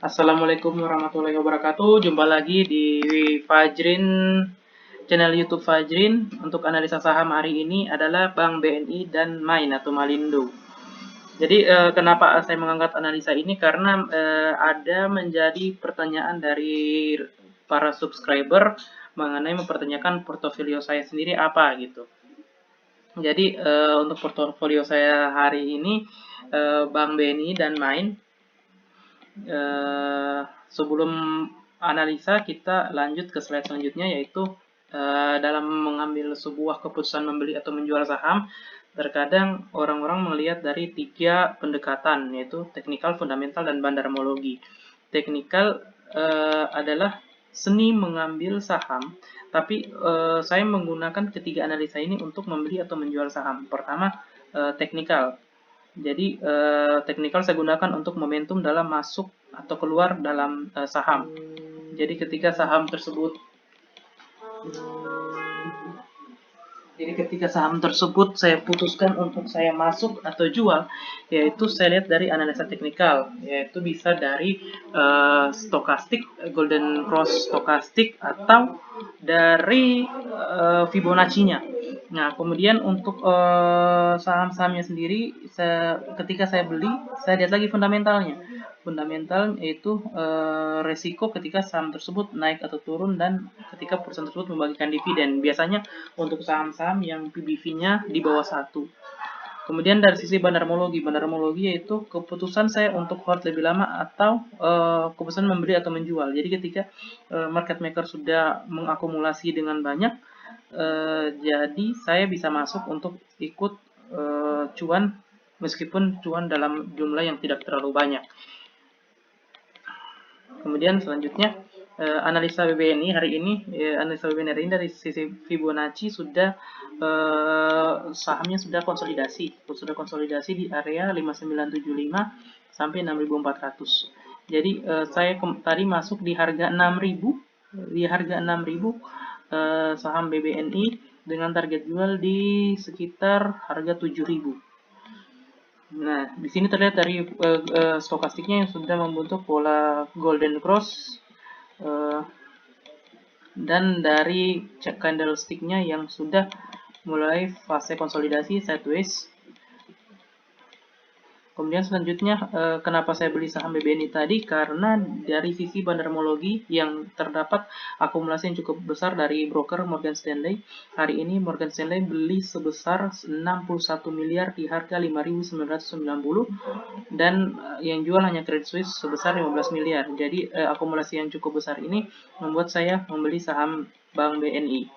Assalamualaikum warahmatullahi wabarakatuh. Jumpa lagi di Fajrin, channel YouTube Fajrin. Untuk analisa saham hari ini adalah Bank BNI dan Main atau Malindo. Jadi kenapa saya mengangkat analisa ini? Karena ada menjadi pertanyaan dari para subscriber mengenai mempertanyakan portofolio saya sendiri apa gitu. Jadi untuk portofolio saya hari ini Bank BNI dan Main. Sebelum analisa, kita lanjut ke slide selanjutnya, yaitu dalam mengambil sebuah keputusan membeli atau menjual saham, terkadang orang-orang melihat dari 3 pendekatan, yaitu teknikal, fundamental, dan bandarmologi. Teknikal adalah seni mengambil saham, tapi saya menggunakan ketiga analisa ini untuk membeli atau menjual saham. Pertama, teknikal. Jadi teknikal saya gunakan untuk momentum dalam masuk atau keluar dalam saham. Jadi ketika saham tersebut saya putuskan untuk saya masuk atau jual, yaitu saya lihat dari analisa teknikal, yaitu bisa dari stokastik, golden cross stokastik, atau dari Fibonacci-nya. Nah, kemudian untuk saham-sahamnya sendiri, ketika saya beli, saya lihat lagi fundamentalnya. Fundamental yaitu resiko ketika saham tersebut naik atau turun, dan ketika perusahaan tersebut membagikan dividen. Biasanya untuk saham-saham yang PBV-nya di bawah 1. Kemudian dari sisi bandarmologi yaitu keputusan saya untuk hold lebih lama atau keputusan membeli atau menjual. Jadi ketika market maker sudah mengakumulasi dengan banyak, jadi saya bisa masuk untuk ikut cuan, meskipun cuan dalam jumlah yang tidak terlalu banyak. Kemudian selanjutnya analisa BBNI hari ini. Analisa BBNI hari ini dari sisi Fibonacci sudah sahamnya sudah konsolidasi di area 5975 sampai 6400. Jadi saya tadi masuk di harga 6000 saham BBNI dengan target jual di sekitar harga 7000. Nah, di sini terlihat dari stokastiknya yang sudah membentuk pola golden cross, dan dari candlestick-nya yang sudah mulai fase konsolidasi sideways. Kemudian selanjutnya, kenapa saya beli saham BBNI tadi? Karena dari sisi bandarmologi yang terdapat akumulasi yang cukup besar dari broker Morgan Stanley. Hari ini Morgan Stanley beli sebesar 61 miliar di harga 5.990, dan yang jual hanya Credit Suisse sebesar 15 miliar. Jadi akumulasi yang cukup besar ini membuat saya membeli saham Bank BNI.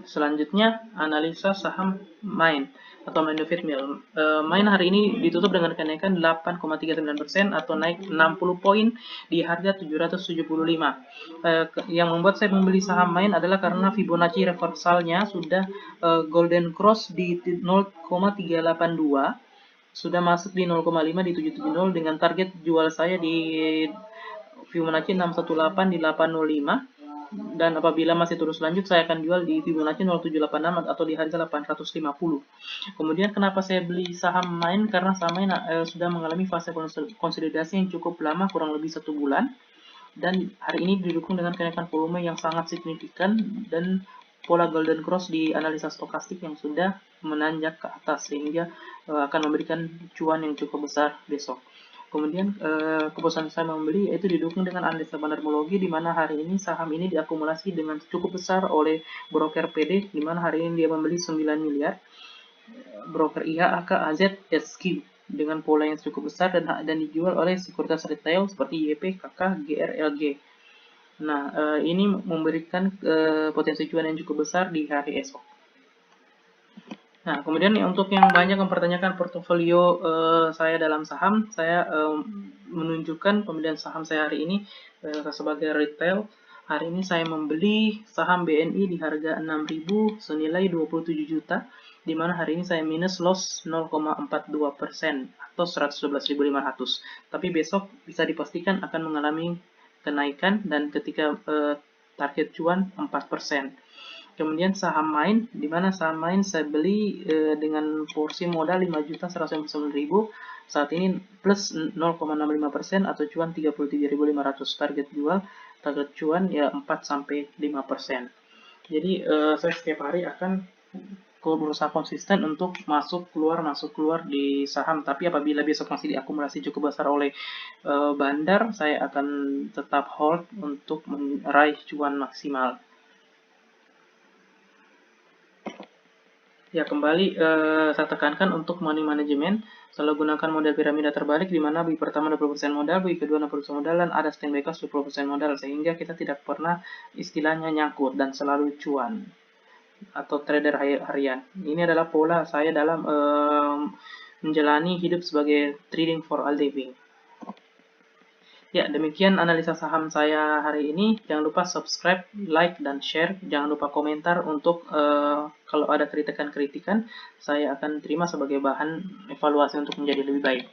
Selanjutnya, analisa saham Main atau Malindo Feedmill. Main hari ini ditutup dengan kenaikan 8,39% atau naik 60 poin di harga 775. Yang membuat saya membeli saham Main adalah karena Fibonacci reversalnya sudah golden cross di 0,382, sudah masuk di 0,5 di 770, dengan target jual saya di Fibonacci 618 di 805. Dan apabila masih terus lanjut, saya akan jual di Fibonacci 0786 atau di harga 850. Kemudian kenapa saya beli saham Main? Karena saham Main sudah mengalami fase konsolidasi yang cukup lama, kurang lebih 1 bulan. Dan hari ini didukung dengan kenaikan volume yang sangat signifikan dan pola golden cross di analisa stokastik yang sudah menanjak ke atas, sehingga akan memberikan cuan yang cukup besar besok. Kemudian keputusan saya membeli itu didukung dengan analisa bandarmologi, di mana hari ini saham ini diakumulasi dengan cukup besar oleh broker PD, di mana hari ini dia membeli 9 miliar, broker IHAK AZ SQ, dengan pola yang cukup besar, dan dijual oleh sekuritas retail seperti YP, KK, GR, LG. Nah, ini memberikan potensi cuan yang cukup besar di hari esok. Nah, kemudian untuk yang banyak mempertanyakan portofolio saya dalam saham, saya menunjukkan pembelian saham saya hari ini sebagai retail. Hari ini saya membeli saham BNI di harga 6.000 senilai 27 juta, di mana hari ini saya minus loss 0,42% atau 111.500. Tapi besok bisa dipastikan akan mengalami kenaikan, dan ketika target cuan 4%. Kemudian saham Main, di mana saham Main saya beli dengan porsi modal 5.199.000, saat ini plus 0,65% atau cuan 33.500. Target cuan ya 4-5%. Jadi saya setiap hari akan berusaha konsisten untuk masuk keluar di saham. Tapi apabila besok masih diakumulasi cukup besar oleh bandar, saya akan tetap hold untuk meraih cuan maksimal. Ya, kembali saya tekankan untuk money management, selalu gunakan model piramida terbalik, di mana bagi pertama 20% modal, bagi kedua 60% modal, dan ada standby cost 20% modal, sehingga kita tidak pernah istilahnya nyangkut dan selalu cuan atau trader harian. Ini adalah pola saya dalam menjalani hidup sebagai trading for a living. Ya, demikian analisa saham saya hari ini. Jangan lupa subscribe, like, dan share. Jangan lupa komentar untuk kalau ada kritikan-kritikan, saya akan terima sebagai bahan evaluasi untuk menjadi lebih baik.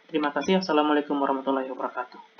Terima kasih. Assalamualaikum warahmatullahi wabarakatuh.